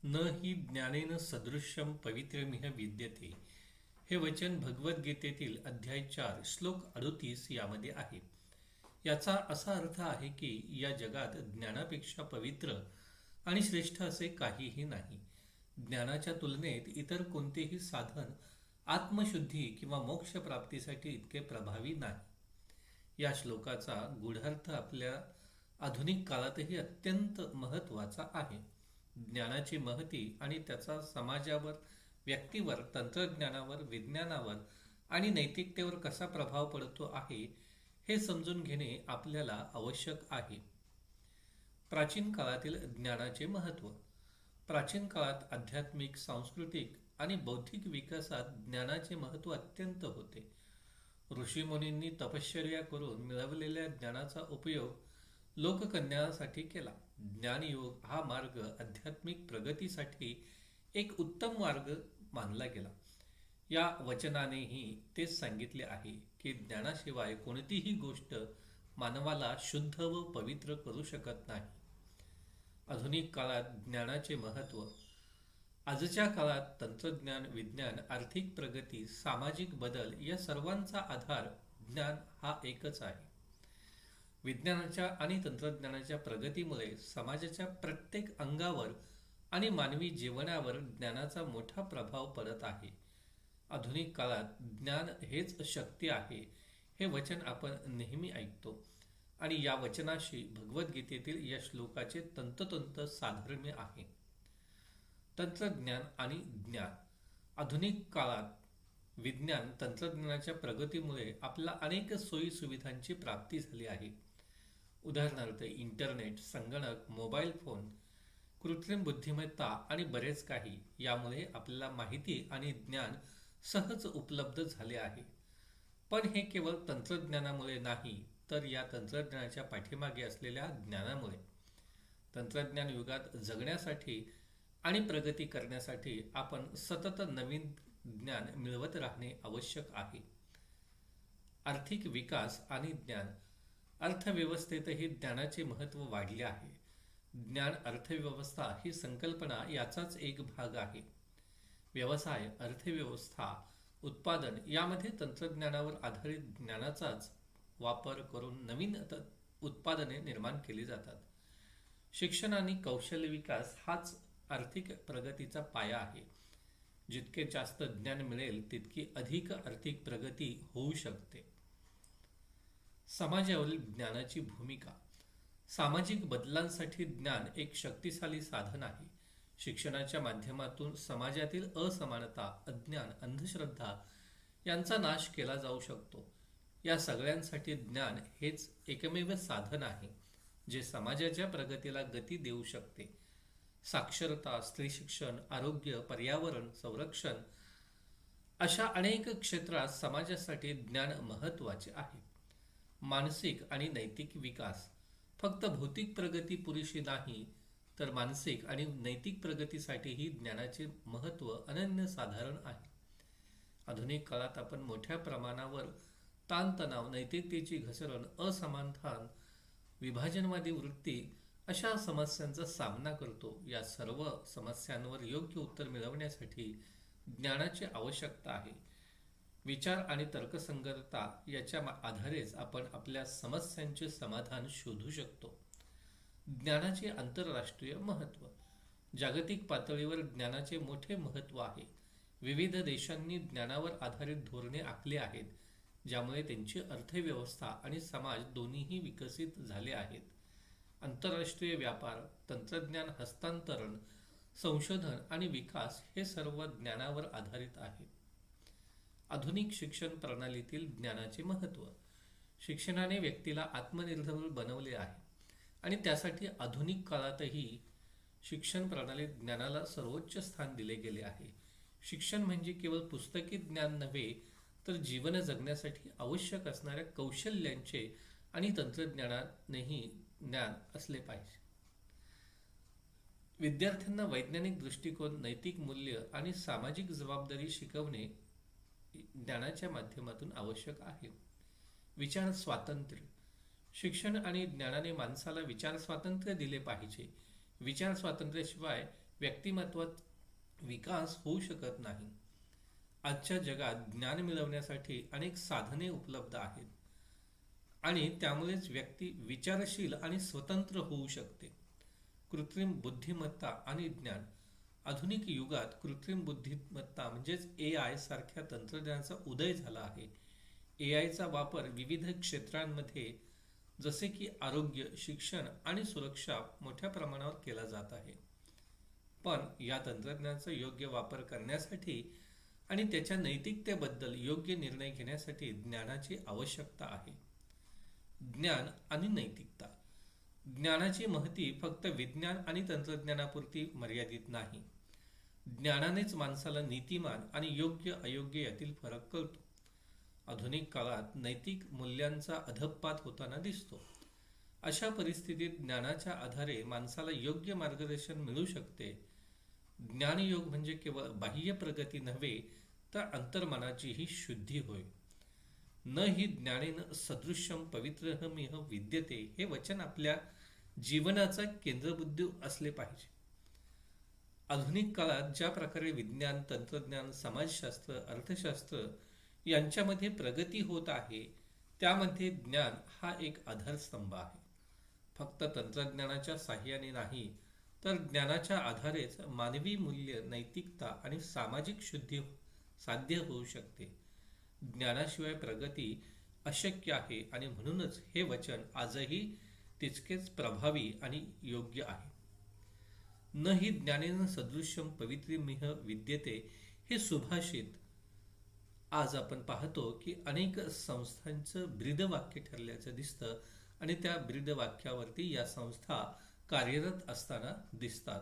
न हि ज्ञानेन सदृश्यम पवित्रमिह विद्यते. हे वचन भगवद्गीतेतील अध्याय 4 श्लोक 38 यामध्ये आहे. याचा असा अर्थ आहे की या जगात ज्ञानापेक्षा पवित्र आणि श्रेष्ठ असे काहीही नाही. ज्ञानाच्या तुलनेत इतर कोणतेही साधन आत्मशुद्धी किंवा मोक्ष प्राप्तीसाठी इतके प्रभावी नाही. या श्लोकाचा गूढार्थ आपल्या आधुनिक काळातही अत्यंत महत्त्वाचा आहे. ज्ञानाची महती आणि त्याचा समाजावर, व्यक्तीवर, तंत्रज्ञानावर, विज्ञानावर आणि नैतिकतेवर कसा प्रभाव पडतो आहे हे समजून घेणे आपल्याला आवश्यक आहे. प्राचीन काळातील ज्ञानाचे महत्त्व. प्राचीन काळात आध्यात्मिक, सांस्कृतिक आणि बौद्धिक विकासात ज्ञानाचे महत्त्व अत्यंत होते. ऋषीमुनींनी तपश्चर्या करून मिळवलेल्या ज्ञानाचा उपयोग लोककल्याणासाठी केला. ज्ञानयोग हा मार्ग आध्यात्मिक प्रगतीसाठी एक उत्तम मार्ग मानला गेला. या वचनानेही तेच सांगितले आहे की ज्ञानाशिवाय कोणतीही गोष्ट मानवाला शुद्ध व पवित्र करू शकत नाही. आधुनिक काळात ज्ञानाचे महत्त्व. आजच्या काळात तंत्रज्ञान, विज्ञान, आर्थिक प्रगती, सामाजिक बदल या सर्वांचा आधार ज्ञान हा एकच आहे. विज्ञानाच्या आणि तंत्रज्ञानाच्या प्रगतीमुळे समाजाच्या प्रत्येक अंगावर आणि मानवी जीवनावर ज्ञानाचा मोठा प्रभाव पडत आहे. आधुनिक काळात ज्ञान हेच शक्ती आहे हे वचन आपण नेहमी ऐकतो आणि या वचनाशी भगवद्गीतेतील या श्लोकाचे तंतोतंत साधर्म्य आहे. तंत्रज्ञान आणि ज्ञान. आधुनिक काळात विज्ञान तंत्रज्ञानाच्या प्रगतीमुळे आपल्या अनेक सोयी सुविधांची प्राप्ती झाली आहे. उदाहरणार्थ इंटरनेट, संगणक, मोबाईल फोन, कृत्रिम बुद्धिमत्ता आणि बरेच काही. यामुळे आपल्याला माहिती आणि ज्ञान सहज उपलब्ध झाले आहे. पण हे केवळ तंत्रज्ञानामुळे नाही, तर या तंत्रज्ञानाच्या पाठीमागे असलेल्या ज्ञानामुळे. तंत्रज्ञान युगात जगण्यासाठी आणि प्रगती करण्यासाठी आपण सतत नवीन ज्ञान मिळवत राहणे आवश्यक आहे. आर्थिक विकास आणि ज्ञान. अर्थव्यवस्थेतही ज्ञानाचे महत्त्व वाढले आहे. ज्ञान अर्थव्यवस्था ही संकल्पना याचाच एक भाग आहे. व्यवसाय, अर्थव्यवस्था, उत्पादन यामध्ये तंत्रज्ञानावर आधारित ज्ञानाचाच वापर करून नवीन उत्पादने निर्माण केली जातात. शिक्षण आणि कौशल्य विकास हाच आर्थिक प्रगतीचा पाया आहे. जितके जास्त ज्ञान मिळेल तितकी अधिक आर्थिक प्रगती होऊ शकते. समाजावरील ज्ञानाची भूमिका. सामाजिक बदलांसाठी ज्ञान एक शक्तिशाली साधन आहे. शिक्षणाच्या माध्यमातून समाजातील असमानता, अज्ञान, अंधश्रद्धा यांचा नाश केला जाऊ शकतो. या सगळ्यांसाठी ज्ञान हेच एकमेव साधन आहे जे समाजाच्या प्रगतीला गती देऊ शकते. साक्षरता, स्त्री शिक्षण, आरोग्य, पर्यावरण संरक्षण अशा अनेक क्षेत्रात समाजासाठी ज्ञान महत्त्वाचे आहे. मानसिक आणि नैतिक विकास. फक्त भौतिक प्रगती पुरेशी नाही, तर मानसिक आणि नैतिक प्रगतीसाठीही ज्ञानाचे महत्त्व अनन्यसाधारण आहे. आधुनिक काळात आपण मोठ्या प्रमाणावर ताणतणाव, नैतिकतेची घसरण, असमाधान, विभाजनवादी वृत्ती अशा समस्यांचा सामना करतो. या सर्व समस्यांवर योग्य उत्तर मिळवण्यासाठी ज्ञानाची आवश्यकता आहे. विचार आणि तर्कसंगतता याच्या आधारेच आपण आपल्या समस्यांचे समाधान शोधू शकतो. ज्ञानाचे आंतरराष्ट्रीय महत्त्व. जागतिक पातळीवर ज्ञानाचे मोठे महत्त्व आहे. विविध देशांनी ज्ञानावर आधारित धोरणे आखली आहेत, ज्यामुळे त्यांची अर्थव्यवस्था आणि समाज दोन्हीही विकसित झाले आहेत. आंतरराष्ट्रीय व्यापार, तंत्रज्ञान हस्तांतरण, संशोधन आणि विकास हे सर्व ज्ञानावर आधारित आहे. आधुनिक शिक्षण प्रणालीतील ज्ञानाचे महत्त्व. शिक्षणाने व्यक्तीला आत्मनिर्भर बनवले आहे आणि त्यासाठी आधुनिक काळातही शिक्षण प्रणालीत ज्ञानाला सर्वोच्च स्थान दिले गेले आहे. शिक्षण म्हणजे केवळ पुस्तकी ज्ञान नव्हे, तर जीवन जगण्यासाठी आवश्यक असणाऱ्या कौशल्यांचे आणि तंत्रज्ञानानेही ज्ञान असले पाहिजे. विद्यार्थ्यांना वैज्ञानिक दृष्टिकोन, नैतिक मूल्य आणि सामाजिक जबाबदारी शिकवणे ज्ञानाच्या माध्यमातून आवश्यक आहे. विचार स्वातंत्र्य. शिक्षण आणि ज्ञानाने माणसाला विचार स्वातंत्र्य दिले पाहिजे. विचार स्वातंत्र्याशिवाय व्यक्तिमत्वात विकास होऊ शकत नाही. आजच्या जगात ज्ञान मिळवण्यासाठी अनेक साधने उपलब्ध आहेत आणि त्यामुळेच व्यक्ती विचारशील आणि स्वतंत्र होऊ शकते. कृत्रिम बुद्धिमत्ता आणि ज्ञान. आधुनिक युगात कृत्रिम बुद्धिमत्ता म्हणजेच AI सारख्या तंत्रज्ञानाचा उदय झाला आहे. AIचा वापर विविध क्षेत्रांमध्ये जसे की आरोग्य, शिक्षण आणि सुरक्षा मोठ्या प्रमाणावर केला जात आहे. पण या तंत्रज्ञानाचा योग्य वापर करण्यासाठी आणि त्याच्या नैतिकतेबद्दल योग्य निर्णय घेण्यासाठी ज्ञानाची आवश्यकता आहे. ज्ञान आणि नैतिकता. ज्ञानाची महती फक्त विज्ञान आणि तंत्रज्ञानापुरती मर्यादित नाही. ज्ञानानेच माणसाला नीतिमान आणि योग्य अयोग्य यातील फरक कळतो. आधुनिक काळात नैतिक मूल्यांचा अधःपात होताना दिसतो. अशा परिस्थितीत ज्ञानाच्या आधारे माणसाला योग्य मार्गदर्शन मिळू शकते. ज्ञानयोग म्हणजे केवळ बाह्य प्रगती नव्हे, तर अंतर्मनाचीही शुद्धी होय. न हि ज्ञानेन सदृश्यम पवित्रमिह विद्यते हे वचन आपल्या जीवनाचा केंद्रबिंदू असले पाहिजे. आधुनिक काळात ज्या प्रकारे विज्ञान, तंत्रज्ञान, समाजशास्त्र, अर्थशास्त्र यांच्यामध्ये प्रगती होत आहे, त्यामध्ये ज्ञान हा एक आधारस्तंभ आहे. फक्त तंत्रज्ञानाच्या साहाय्याने नाही, तर ज्ञानाच्या आधारेच मानवी मूल्य, नैतिकता आणि सामाजिक शुद्धी साध्य होऊ शकते. ज्ञानाशिवाय प्रगती अशक्य आहे आणि म्हणूनच हे वचन आजही तितकेच प्रभावी आणि योग्य आहे. न हि ज्ञानेन सदृश्यम पवित्रमिह विद्यते हे सुभाषित आज आपण पाहतो की अनेक संस्थांचं ब्रीदवाक्य ठरल्याचं दिसतं आणि त्या ब्रीदवाक्यावरती या संस्था कार्यरत असताना दिसतात.